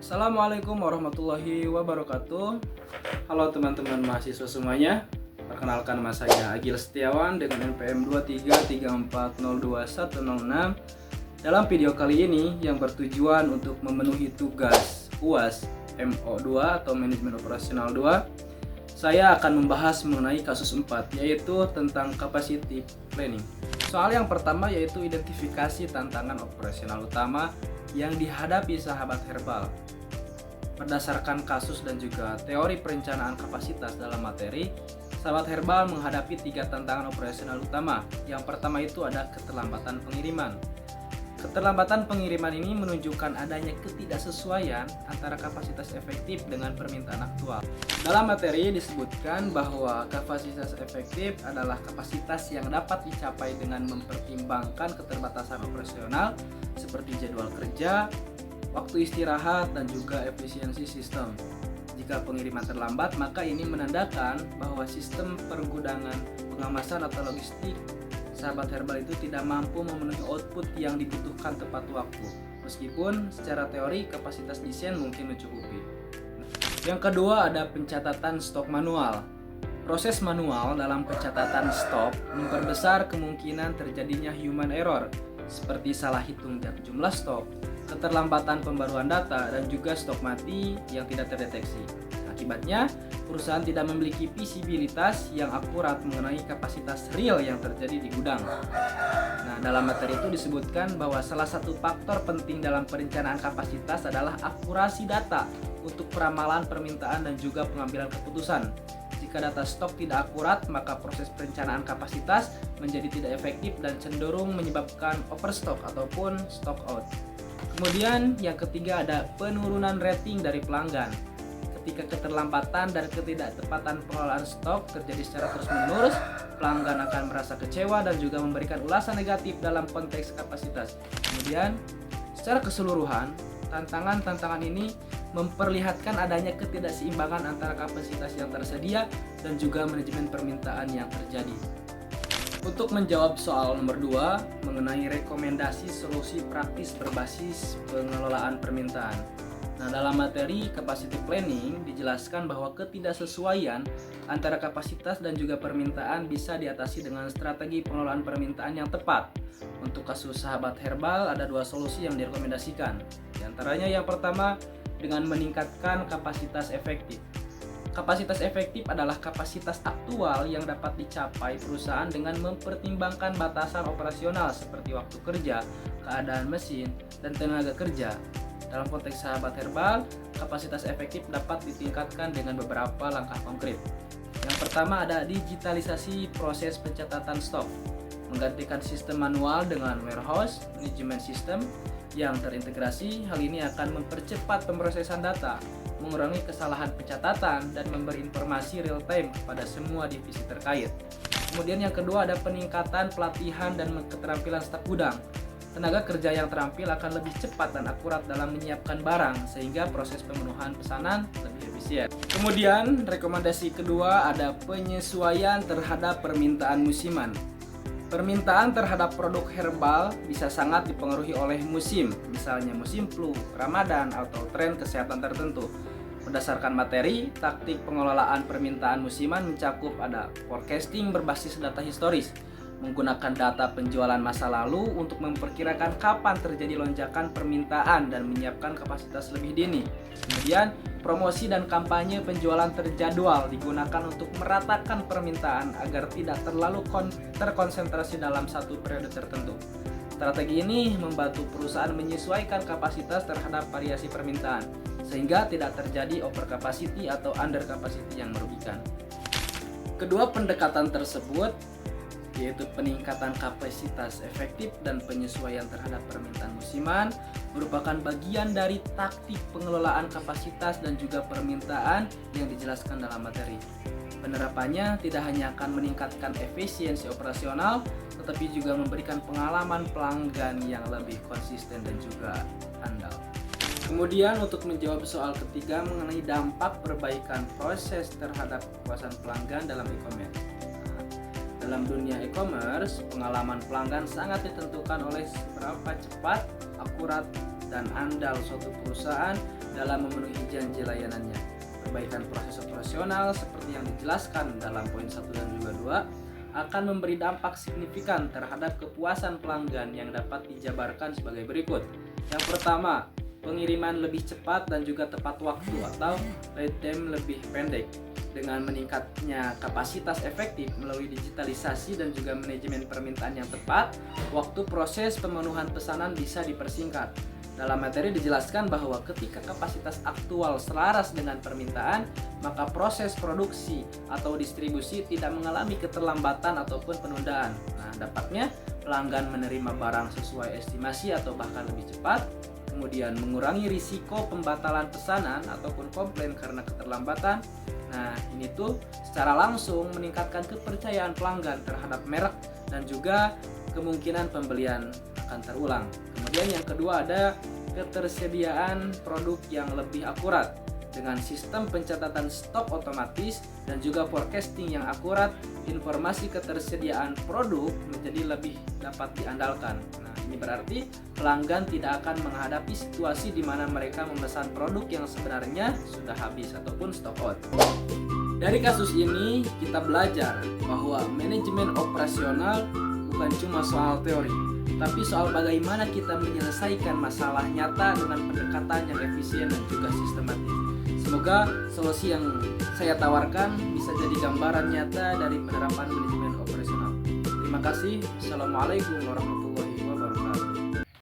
Assalamualaikum warahmatullahi wabarakatuh. Halo teman-teman mahasiswa semuanya. Perkenalkan, nama saya Agil Setiawan dengan NPM 233402106. Dalam video kali ini yang bertujuan untuk memenuhi tugas UAS MO2 atau Manajemen Operasional 2, saya akan membahas mengenai kasus 4, yaitu tentang capacity planning. Soal yang pertama yaitu identifikasi tantangan operasional utama yang dihadapi sahabat herbal. Berdasarkan kasus dan juga teori perencanaan kapasitas dalam materi, sahabat herbal menghadapi 3 tantangan operasional utama. Yang pertama itu ada keterlambatan pengiriman. Keterlambatan pengiriman ini menunjukkan adanya ketidaksesuaian antara kapasitas efektif dengan permintaan aktual. Dalam materi disebutkan bahwa kapasitas efektif adalah kapasitas yang dapat dicapai dengan mempertimbangkan keterbatasan operasional seperti jadwal kerja, waktu istirahat, dan juga efisiensi sistem. Jika pengiriman terlambat, maka ini menandakan bahwa sistem pergudangan, pengemasan atau logistik sahabat herbal itu tidak mampu memenuhi output yang dibutuhkan tepat waktu, meskipun secara teori kapasitas desain mungkin mencukupi. Yang kedua ada pencatatan stok manual. Proses manual dalam pencatatan stok memperbesar kemungkinan terjadinya human error, seperti salah hitung jumlah stok, keterlambatan pembaruan data, dan juga stok mati yang tidak terdeteksi. Akibatnya, perusahaan tidak memiliki visibilitas yang akurat mengenai kapasitas real yang terjadi di gudang. Nah, dalam materi itu disebutkan bahwa salah satu faktor penting dalam perencanaan kapasitas adalah akurasi data untuk peramalan permintaan dan juga pengambilan keputusan. Jika data stok tidak akurat, maka proses perencanaan kapasitas menjadi tidak efektif dan cenderung menyebabkan overstock ataupun stock out. Kemudian yang ketiga ada penurunan rating dari pelanggan. Ketika keterlambatan dan ketidaktepatan pengelolaan stok terjadi secara terus-menerus, pelanggan akan merasa kecewa dan juga memberikan ulasan negatif dalam konteks kapasitas. Kemudian, secara keseluruhan, tantangan ini memperlihatkan adanya ketidakseimbangan antara kapasitas yang tersedia dan juga manajemen permintaan yang terjadi. Untuk menjawab soal nomor 2 mengenai rekomendasi solusi praktis berbasis pengelolaan permintaan. Nah, dalam materi capacity planning dijelaskan bahwa ketidaksesuaian antara kapasitas dan juga permintaan bisa diatasi dengan strategi pengelolaan permintaan yang tepat. Untuk kasus sahabat herbal ada 2 solusi yang direkomendasikan. Di antaranya yang pertama dengan meningkatkan kapasitas efektif. Kapasitas efektif adalah kapasitas aktual yang dapat dicapai perusahaan dengan mempertimbangkan batasan operasional seperti waktu kerja, keadaan mesin, dan tenaga kerja. Dalam konteks sahabat herbal, kapasitas efektif dapat ditingkatkan dengan beberapa langkah konkret. Yang pertama ada digitalisasi proses pencatatan stok. Menggantikan sistem manual dengan warehouse management system yang terintegrasi, hal ini akan mempercepat pemrosesan data, mengurangi kesalahan pencatatan, dan memberi informasi real time kepada semua divisi terkait. Kemudian yang kedua ada peningkatan pelatihan dan keterampilan staf gudang. Tenaga kerja yang terampil akan lebih cepat dan akurat dalam menyiapkan barang sehingga proses pemenuhan pesanan lebih efisien. Kemudian rekomendasi kedua ada penyesuaian terhadap permintaan musiman. Permintaan terhadap produk herbal bisa sangat dipengaruhi oleh musim, misalnya musim flu, Ramadan, atau tren kesehatan tertentu. Berdasarkan materi, taktik pengelolaan permintaan musiman mencakup ada forecasting berbasis data historis, menggunakan data penjualan masa lalu untuk memperkirakan kapan terjadi lonjakan permintaan dan menyiapkan kapasitas lebih dini. Kemudian, promosi dan kampanye penjualan terjadwal digunakan untuk meratakan permintaan agar tidak terlalu terkonsentrasi dalam satu periode tertentu. Strategi ini membantu perusahaan menyesuaikan kapasitas terhadap variasi permintaan, sehingga tidak terjadi overcapacity atau undercapacity yang merugikan. Kedua pendekatan tersebut yaitu peningkatan kapasitas efektif dan penyesuaian terhadap permintaan musiman merupakan bagian dari taktik pengelolaan kapasitas dan juga permintaan yang dijelaskan dalam materi. Penerapannya tidak hanya akan meningkatkan efisiensi operasional, tetapi juga memberikan pengalaman pelanggan yang lebih konsisten dan juga andal. Kemudian untuk menjawab soal ketiga mengenai dampak perbaikan proses terhadap kepuasan pelanggan dalam e-commerce. Dalam dunia e-commerce, pengalaman pelanggan sangat ditentukan oleh seberapa cepat, akurat, dan andal suatu perusahaan dalam memenuhi janji layanannya. Perbaikan proses operasional seperti yang dijelaskan dalam poin 1 dan juga 2 akan memberi dampak signifikan terhadap kepuasan pelanggan yang dapat dijabarkan sebagai berikut. Yang pertama, pengiriman lebih cepat dan juga tepat waktu atau lead time lebih pendek. Dengan meningkatnya kapasitas efektif melalui digitalisasi dan juga manajemen permintaan yang tepat, waktu proses pemenuhan pesanan bisa dipersingkat. Dalam materi dijelaskan bahwa ketika kapasitas aktual selaras dengan permintaan, maka proses produksi atau distribusi tidak mengalami keterlambatan ataupun penundaan. Nah, dapatnya pelanggan menerima barang sesuai estimasi atau bahkan lebih cepat, kemudian mengurangi risiko pembatalan pesanan ataupun komplain karena keterlambatan. Nah, ini tuh secara langsung meningkatkan kepercayaan pelanggan terhadap merek dan juga kemungkinan pembelian akan terulang. Kemudian yang kedua ada ketersediaan produk yang lebih akurat. Dengan sistem pencatatan stok otomatis dan juga forecasting yang akurat, informasi ketersediaan produk menjadi lebih dapat diandalkan. Nah, ini berarti pelanggan tidak akan menghadapi situasi di mana mereka memesan produk yang sebenarnya sudah habis ataupun stock out. Dari kasus ini kita belajar bahwa manajemen operasional bukan cuma soal teori, tapi soal bagaimana kita menyelesaikan masalah nyata dengan pendekatan yang efisien dan juga sistematis. Semoga solusi yang saya tawarkan bisa jadi gambaran nyata dari penerapan manajemen operasional. Terima kasih. Assalamualaikum warahmatullahi wabarakatuh.